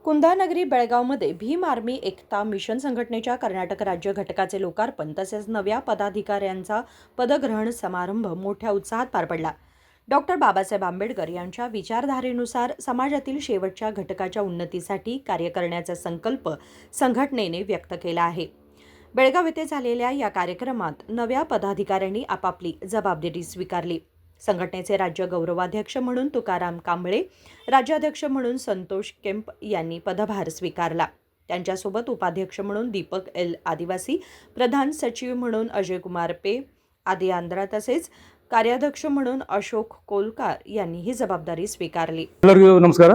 कुंदानगरी बेळगावमध्ये Bhim army एकता mission संघटनेच्या कर्नाटक राज्य घटकाचे लोकार्पण तसेच नव्या पदाधिकाऱ्यांचा पदग्रहण समारंभ मोठ्या उत्साहात पार पडला. डॉक्टर बाबासाहेब आंबेडकर यांच्या विचारधारेनुसार समाजातील शेवटच्या घटकाच्या उन्नतीसाठी कार्य करण्याचा संकल्प संघटनेने व्यक्त केला आहे. बेळगाव येथे झालेल्या या कार्यक्रमात नव्या पदाधिकाऱ्यांनी आपापली जबाबदारी स्वीकारली. संघटनेचे राज्य गौरवाध्यक्ष म्हणून तुकाराम कांबळे, राज्याध्यक्ष म्हणून संतोष केंप यांनी पदभार स्वीकारला. त्यांच्यासोबत उपाध्यक्ष म्हणून दीपक एल आदिवासी, प्रधान सचिव म्हणून अजय कुमार पे आदी आंध्रा तसेच कार्याध्यक्ष म्हणून अशोक कोलकार यांनी ही जबाबदारी स्वीकारली. ಎಲ್ಲರಿಗೂ ನಮಸ್ಕಾರ.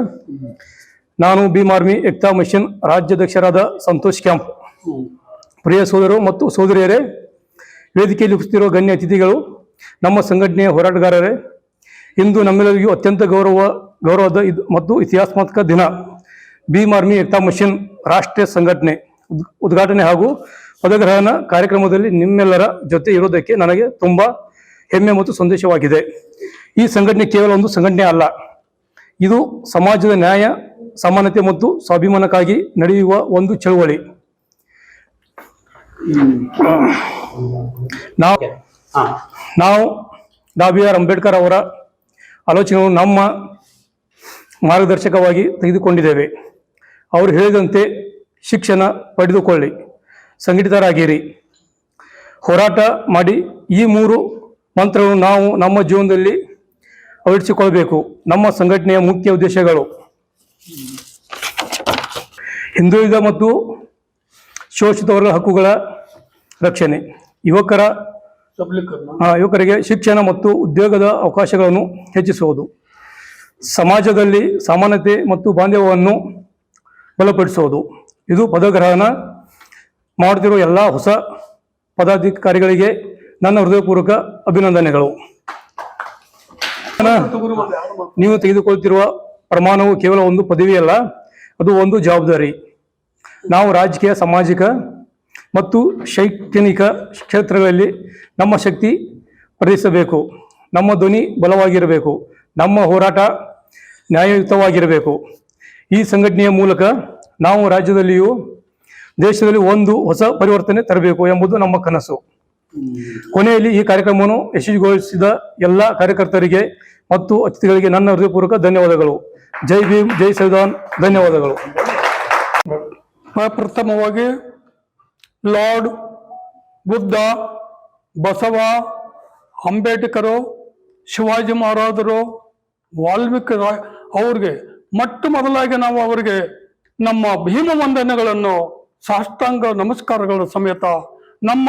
ನಾನು ಭೀಮ್ ಆರ್ಮಿ ಏಕ್ತಾ ಮಿಷನ್ ರಾಜ್ಯಾಧ್ಯಕ್ಷರಾದ ಸಂತೋಷ್ ಕ್ಯಾಂಪ್. ಪ್ರಿಯ ಸೋದರರು ಮತ್ತು ಸೋದರಿಯರೇ, ವೇದಿಕೆಯಲ್ಲಿ ಉಪಸ್ಥಿತಿರುವ ಗಣ್ಯ ಅತಿಥಿಗಳು, ನಮ್ಮ ಸಂಘಟನೆಯ ಹೋರಾಟಗಾರರೇ, ಇಂದು ನಮ್ಮೆಲ್ಲರಿಗೂ ಅತ್ಯಂತ ಗೌರವದ ಮತ್ತು ಇತಿಹಾಸಾತ್ಮಕ ದಿನ. ಭೀಮ್ ಆರ್ಮಿ ಏಕ್ತಾ ಮಿಷನ್ ರಾಷ್ಟ್ರೀಯ ಸಂಘಟನೆ ಉದ್ಘಾಟನೆ ಹಾಗೂ ಪದಗ್ರಹಣ ಕಾರ್ಯಕ್ರಮದಲ್ಲಿ ನಿಮ್ಮೆಲ್ಲರ ಜೊತೆ ಇರೋದಕ್ಕೆ ನನಗೆ ತುಂಬಾ ಹೆಮ್ಮೆ ಮತ್ತು ಸಂತೋಷವಾಗಿದೆ. ಈ ಸಂಘಟನೆ ಕೇವಲ ಒಂದು ಸಂಘಟನೆ ಅಲ್ಲ, ಇದು ಸಮಾಜದ ನ್ಯಾಯ, ಸಮಾನತೆ ಮತ್ತು ಸ್ವಾಭಿಮಾನಕ್ಕಾಗಿ ನಡೆಯುವ ಒಂದು ಚಳವಳಿ. ನಾವು ಡಾ.ಬಿ.ಆರ್. ಅಂಬೇಡ್ಕರ್ ಅವರ ಆಲೋಚನೆಯನ್ನು ನಮ್ಮ ಮಾರ್ಗದರ್ಶಕವಾಗಿ ತೆಗೆದುಕೊಂಡಿದ್ದೇವೆ. ಅವರು ಹೇಳಿದಂತೆ ಶಿಕ್ಷಣ ಪಡೆದುಕೊಳ್ಳಿ, ಸಂಘಟಿತರಾಗಿರಿ, ಹೋರಾಟ ಮಾಡಿ. ಈ ಮೂರು ಮಂತ್ರಗಳನ್ನು ನಾವು ನಮ್ಮ ಜೀವನದಲ್ಲಿ ಅಳವಡಿಸಿಕೊಳ್ಳಬೇಕು. ನಮ್ಮ ಸಂಘಟನೆಯ ಮುಖ್ಯ ಉದ್ದೇಶಗಳು: ಹಿಂದುಳಿದ ಮತ್ತು ಶೋಷಿತ ವರ್ಗದ ಹಕ್ಕುಗಳ ರಕ್ಷಣೆ, ಯುವಕರಿಗೆ ಶಿಕ್ಷಣ ಮತ್ತು ಉದ್ಯೋಗದ ಅವಕಾಶಗಳನ್ನು ಹೆಚ್ಚಿಸುವುದು, ಸಮಾಜದಲ್ಲಿ ಸಮಾನತೆ ಮತ್ತು ಬಾಂಧವ್ಯವನ್ನು ಬಲಪಡಿಸುವುದು. ಇದು ಪದಗ್ರಹಣ ಮಾಡುತ್ತಿರುವ ಎಲ್ಲ ಹೊಸ ಪದಾಧಿಕಾರಿಗಳಿಗೆ ನನ್ನ ಹೃದಯಪೂರ್ವಕ ಅಭಿನಂದನೆಗಳು. ನೀವು ತೆಗೆದುಕೊಳ್ಳುತ್ತಿರುವ ಪ್ರಮಾಣವು ಕೇವಲ ಒಂದು ಪದವಿಯಲ್ಲ, ಅದು ಒಂದು ಜವಾಬ್ದಾರಿ. ನಾವು ರಾಜಕೀಯ, ಸಾಮಾಜಿಕ ಮತ್ತು ಶೈಕ್ಷಣಿಕ ಕ್ಷೇತ್ರಗಳಲ್ಲಿ ನಮ್ಮ ಶಕ್ತಿ ಪ್ರದರ್ಶಿಸಬೇಕು. ನಮ್ಮ ಧ್ವನಿ ಬಲವಾಗಿರಬೇಕು, ನಮ್ಮ ಹೋರಾಟ ನ್ಯಾಯಯುತವಾಗಿರಬೇಕು. ಈ ಸಂಘಟನೆಯ ಮೂಲಕ ನಾವು ರಾಜ್ಯದಲ್ಲಿಯೂ ದೇಶದಲ್ಲಿ ಒಂದು ಹೊಸ ಪರಿವರ್ತನೆ ತರಬೇಕು ಎಂಬುದು ನಮ್ಮ ಕನಸು. ಕೊನೆಯಲ್ಲಿ ಈ ಕಾರ್ಯಕ್ರಮವನ್ನು ಯಶಸ್ವಿಗೊಳಿಸಿದ ಎಲ್ಲ ಕಾರ್ಯಕರ್ತರಿಗೆ ಮತ್ತು ಅತಿಥಿಗಳಿಗೆ ನನ್ನ ಹೃದಯಪೂರ್ವಕ ಧನ್ಯವಾದಗಳು. ಜೈ ಭೀಮ್, ಜೈ ಸಂವಿಧಾನ್. ಧನ್ಯವಾದಗಳು. ಪ್ರಥಮವಾಗಿ ಲಾರ್ಡ್ ಬುದ್ಧ, ಬಸವ, ಅಂಬೇಡ್ಕರು, ಶಿವಾಜಿ ಮಹಾರಾಜರು, ವಾಲ್ಮೀಕಿ ಅವ್ರಿಗೆ ಮೊಟ್ಟ ಮೊದಲಾಗಿ ನಾವು ಅವರಿಗೆ ನಮ್ಮ ಭೀಮ ವಂದನೆಗಳನ್ನು, ಸಾಷ್ಟಾಂಗ ನಮಸ್ಕಾರಗಳ ಸಮೇತ ನಮ್ಮ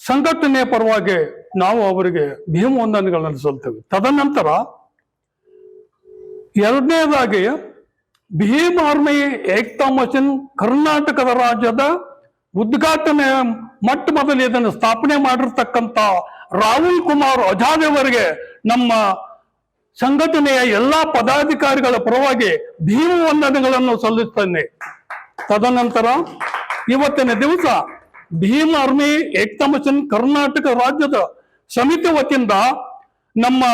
ಸಂಘಟನೆಯ ಪರವಾಗಿ ನಾವು ಅವರಿಗೆ ಭೀಮ ವಂದನೆಗಳನ್ನು ಸಲ್ತೇವೆ. ತದನಂತರ ಎರಡನೇದಾಗಿ ಭೀಮ್ ಆರ್ಮಿ ಏಕ್ತಾ ಮಿಷನ್ ಕರ್ನಾಟಕದ ರಾಜ್ಯದ ಉದ್ಘಾಟನೆ ಮೊಟ್ಟ ಮೊದಲು ಇದನ್ನು ಸ್ಥಾಪನೆ ಮಾಡಿರ್ತಕ್ಕಂಥ ರಾಹುಲ್ ಕುಮಾರ್ ಅಜಾದ್ ಅವರಿಗೆ ನಮ್ಮ ಸಂಘಟನೆಯ ಎಲ್ಲಾ ಪದಾಧಿಕಾರಿಗಳ ಪರವಾಗಿ ಭೀಮ ವಂದನೆಗಳನ್ನು ಸಲ್ಲಿಸ್ತೇನೆ. ತದನಂತರ ಇವತ್ತಿನ ದಿವಸ ಭೀಮ್ ಆರ್ಮಿ ಏಕ್ತಾ ಮಿಷನ್ ಕರ್ನಾಟಕ ರಾಜ್ಯದ ಸಮಿತಿ ವತಿಯಿಂದ ನಮ್ಮ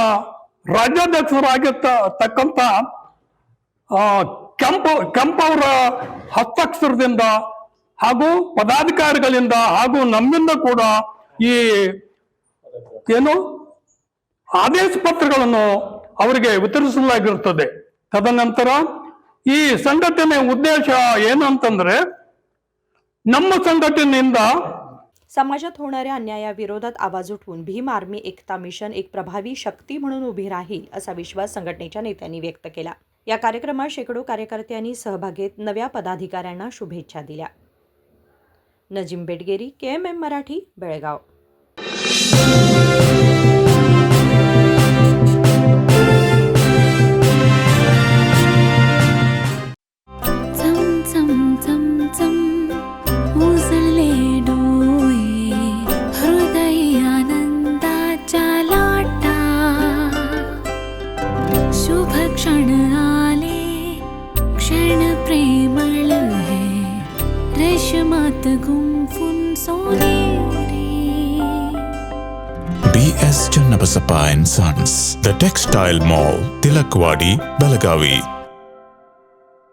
ರಾಜ್ಯಾಧ್ಯಕ್ಷರಾಗಿರ್ತಕ್ಕಂಥ ಕೆಂಪ್ ಅವರ ಹಸ್ತಾಕ್ಷರದಿಂದ ಹಾಗೂ ಪದಾಧಿಕಾರಿಗಳಿಂದ ಹಾಗೂ ನಮ್ಮಿಂದ ಕೂಡ ಈ ಆದೇಶ ಪತ್ರಗಳನ್ನು ಅವರಿಗೆ ವಿತರಿಸಲಾಗಿರುತ್ತದೆ. ತದನಂತರ ಈ ಸಂಘಟನೆ ಉದ್ದೇಶ ಏನು ಅಂತಂದ್ರೆ, ನಮ್ಮ संघटनेಯಿಂದ समाजात होणाऱ्या अन्यायाविरोधात आवाज उठवून भीम आर्मी एकता मिशन एक प्रभावी शक्ती म्हणून उभी राहील असा विश्वास संघटनेच्या नेत्यांनी व्यक्त केला. या कार्यक्रमात शेकडो कार्यकर्त्यांनी सहभाग घेत नव्या पदाधिकाऱ्यांना शुभेच्छा दिल्या. नजीम बेटगेरी, KMM मराठी, बेळगाव. क्षण आले, क्षण प्रेमळ है, रेशमात गुंफून सोनेरी. BS Channabasappa and Sons, The Textile Mall, Tilakwadi, Belagavi.